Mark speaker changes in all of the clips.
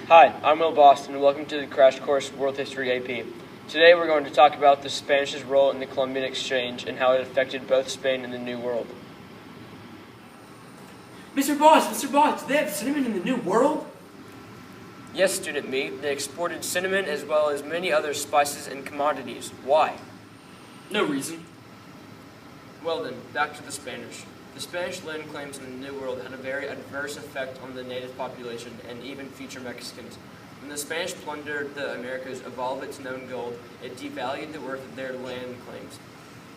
Speaker 1: Hi, I'm Bost, and welcome to the Crash Course World History AP. Today we're going to talk about the Spanish' role in the Columbian Exchange and how it affected both Spain and the New World.
Speaker 2: Mr. Bost, do they have cinnamon in the New World?
Speaker 1: Yes, student me, they exported cinnamon as well as many other spices and commodities. Why?
Speaker 2: No reason.
Speaker 1: Well then, back to the Spanish. The Spanish land claims in the New World had a very adverse effect on the native population and even future Mexicans. When the Spanish plundered the Americas of all of its known gold, it devalued the worth of their land claims.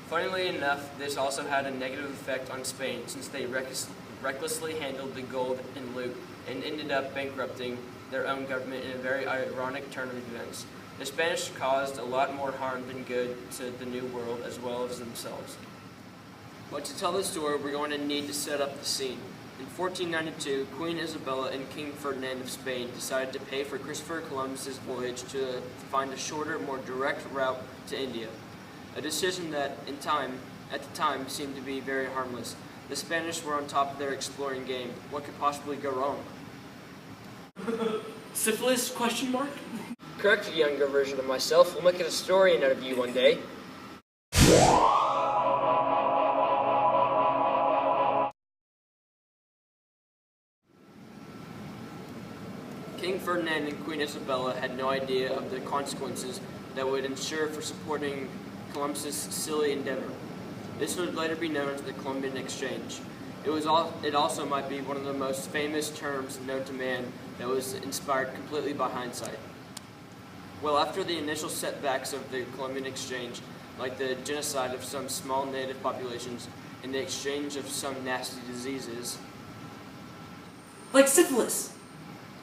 Speaker 1: Funnily enough, this also had a negative effect on Spain, since they recklessly handled the gold and loot and ended up bankrupting their own government in a very ironic turn of events. The Spanish caused a lot more harm than good to the New World as well as themselves. But to tell this story, we're going to need to set up the scene. In 1492, Queen Isabella and King Ferdinand of Spain decided to pay for Christopher Columbus's voyage to find a shorter, more direct route to India. A decision that, at the time, seemed to be very harmless. The Spanish were on top of their exploring game. What could possibly go wrong?
Speaker 2: Syphilis, question mark?
Speaker 1: Correct, a younger version of myself. We'll make a historian out of you one day. King Ferdinand and Queen Isabella had no idea of the consequences that would ensure for supporting Columbus's silly endeavor. This would later be known as the Columbian Exchange. It also might be one of the most famous terms known to man that was inspired completely by hindsight. Well, after the initial setbacks of the Columbian Exchange, like the genocide of some small native populations and the exchange of some nasty diseases,
Speaker 2: like syphilis.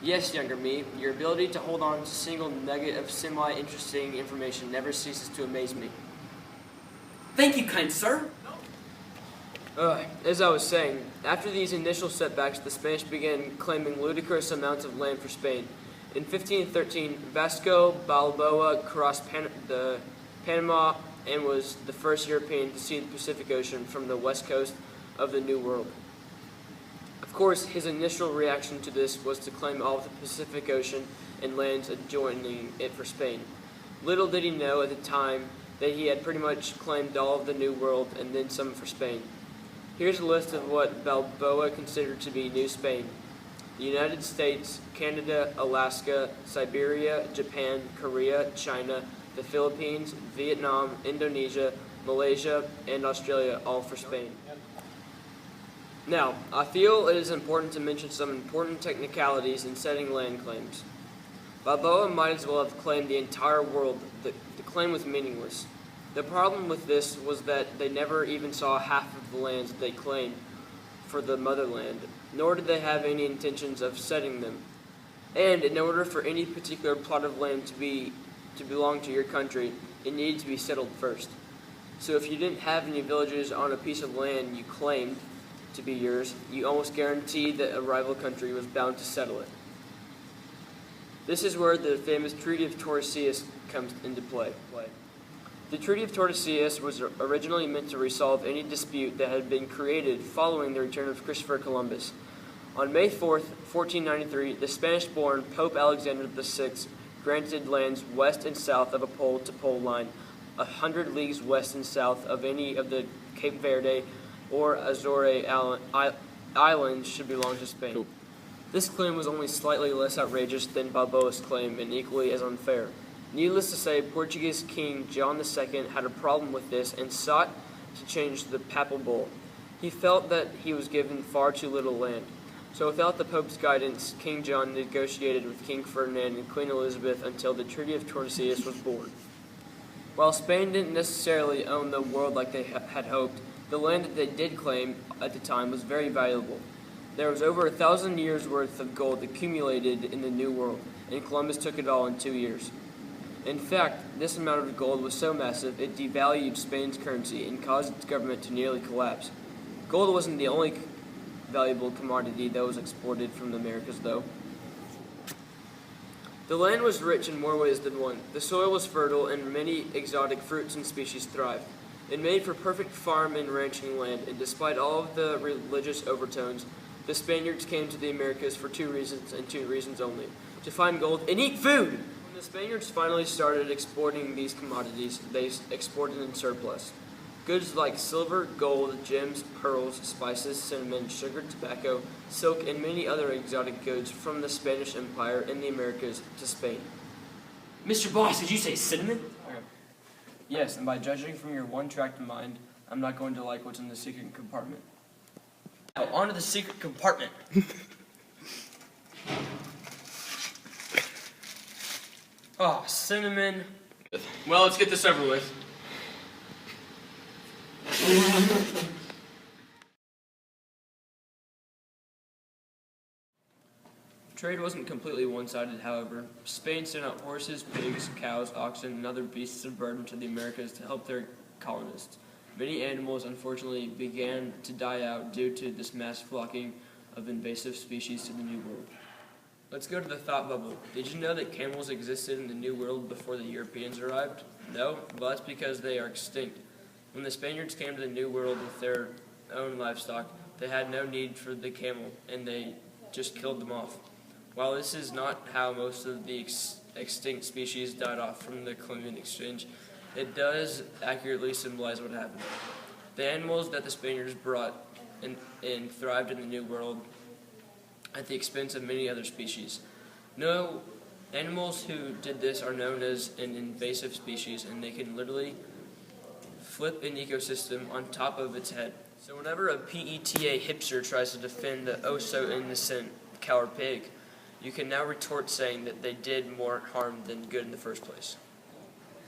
Speaker 1: Yes, younger me, your ability to hold on to a single nugget of semi-interesting information never ceases to amaze me.
Speaker 2: Thank you, kind sir.
Speaker 1: As I was saying, after these initial setbacks, the Spanish began claiming ludicrous amounts of land for Spain. In 1513, Vasco Balboa crossed the Panama and was the first European to see the Pacific Ocean from the west coast of the New World. Of course, his initial reaction to this was to claim all of the Pacific Ocean and lands adjoining it for Spain. Little did he know at the time that he had pretty much claimed all of the New World and then some for Spain. Here's a list of what Balboa considered to be New Spain: the United States, Canada, Alaska, Siberia, Japan, Korea, China, the Philippines, Vietnam, Indonesia, Malaysia, and Australia, all for Spain. Now, I feel it is important to mention some important technicalities in setting land claims. Balboa might as well have claimed the entire world. The claim was meaningless. The problem with this was that they never even saw half of the lands that they claimed for the motherland, nor did they have any intentions of setting them. And in order for any particular plot of land to belong to your country, it needed to be settled first. So if you didn't have any villages on a piece of land you claimed to be yours, you almost guaranteed that a rival country was bound to settle it. This is where the famous Treaty of Tordesillas comes into play. The Treaty of Tordesillas was originally meant to resolve any dispute that had been created following the return of Christopher Columbus. On May 4th, 1493, the Spanish-born Pope Alexander VI granted lands west and south of a pole-to-pole line, 100 leagues west and south of any of the Cape Verde or Azores Islands should belong to Spain. Cool. This claim was only slightly less outrageous than Balboa's claim and equally as unfair. Needless to say, Portuguese King John II had a problem with this and sought to change the papal bull. He felt that he was given far too little land. So without the Pope's guidance, King John negotiated with King Ferdinand and Queen Elizabeth until the Treaty of Tordesillas was born. While Spain didn't necessarily own the world like they had hoped, the land that they did claim at the time was very valuable. There was over 1,000 years' worth of gold accumulated in the New World, and Columbus took it all in 2 years. In fact, this amount of gold was so massive it devalued Spain's currency and caused its government to nearly collapse. Gold wasn't the only valuable commodity that was exported from the Americas, though. The land was rich in more ways than one. The soil was fertile and many exotic fruits and species thrived. It made for perfect farm and ranching land, and despite all of the religious overtones, The Spaniards came to the Americas for two reasons, and two reasons only: to find gold and eat food. When the Spaniards finally started exporting these commodities, they exported in surplus. Goods like silver, gold, gems, pearls, spices, cinnamon, sugar, tobacco, silk, and many other exotic goods from the Spanish Empire in the Americas to Spain.
Speaker 2: Mr. Bost, did you say cinnamon?
Speaker 1: Okay. Yes, and by judging from your one-tracked mind, I'm not going to like what's in the secret compartment. Now, on to the secret compartment. Oh, cinnamon.
Speaker 2: Well, let's get this over with.
Speaker 1: Trade wasn't completely one-sided, however. Spain sent out horses, pigs, cows, oxen, and other beasts of burden to the Americas to help their colonists. Many animals, unfortunately, began to die out due to this mass flocking of invasive species to the New World. Let's go to the thought bubble. Did you know that camels existed in the New World before the Europeans arrived? No? Well, that's because they are extinct. When the Spaniards came to the New World with their own livestock, they had no need for the camel, and they just killed them off. While this is not how most of the extinct species died off from the Columbian Exchange, it does accurately symbolize what happened. The animals that the Spaniards brought and thrived in the New World at the expense of many other species. No, animals who did this are known as an invasive species, and they can literally flip an ecosystem on top of its head. So whenever a PETA hipster tries to defend the oh-so-innocent cow or pig, you can now retort saying that they did more harm than good in the first place.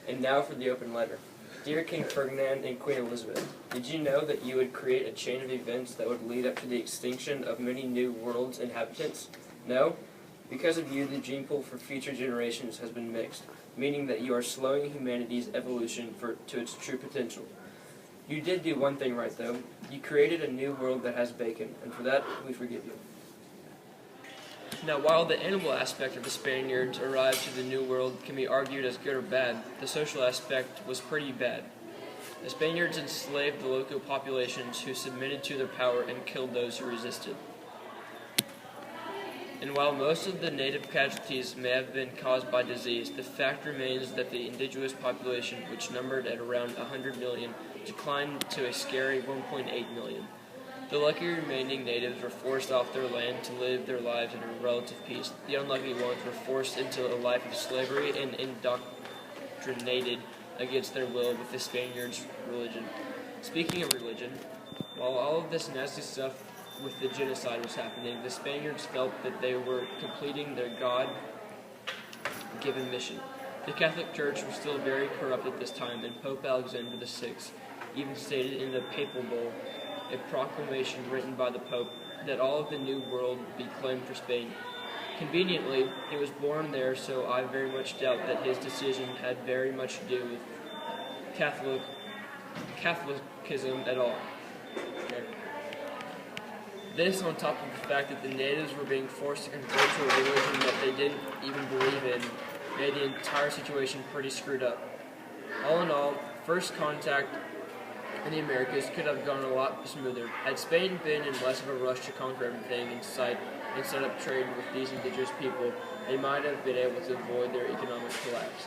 Speaker 1: And now for the open letter. Dear King Ferdinand and Queen Elizabeth, did you know that you would create a chain of events that would lead up to the extinction of many New World's inhabitants? No? Because of you, the gene pool for future generations has been mixed, meaning that you are slowing humanity's evolution to its true potential. You did do one thing right, though. You created a new world that has bacon, and for that, we forgive you. Now, while the animal aspect of the Spaniards arrived to the New World can be argued as good or bad, the social aspect was pretty bad. The Spaniards enslaved the local populations who submitted to their power and killed those who resisted. And while most of the native casualties may have been caused by disease, the fact remains that the indigenous population, which numbered at around 100 million, declined to a scary 1.8 million. The lucky remaining natives were forced off their land to live their lives in relative peace. The unlucky ones were forced into a life of slavery and indoctrinated against their will with the Spaniards' religion. Speaking of religion, while all of this nasty stuff with the genocide was happening, the Spaniards felt that they were completing their God-given mission. The Catholic Church was still very corrupt at this time, and Pope Alexander VI even stated in the Papal Bull, a proclamation written by the Pope, that all of the New World be claimed for Spain. Conveniently, he was born there, so I very much doubt that his decision had very much to do with Catholicism at all. This, on top of the fact that the natives were being forced to convert to a religion that they didn't even believe in, made the entire situation pretty screwed up. All in all, first contact in the Americas could have gone a lot smoother. Had Spain been in less of a rush to conquer everything in sight and set up trade with these indigenous people, they might have been able to avoid their economic collapse.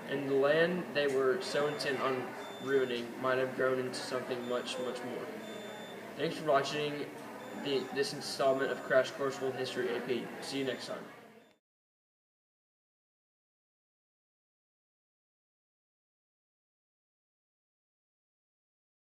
Speaker 1: And the land they were so intent on ruining might have grown into something much, much more. Thanks for watching this installment of Crash Course World History AP. See you next time.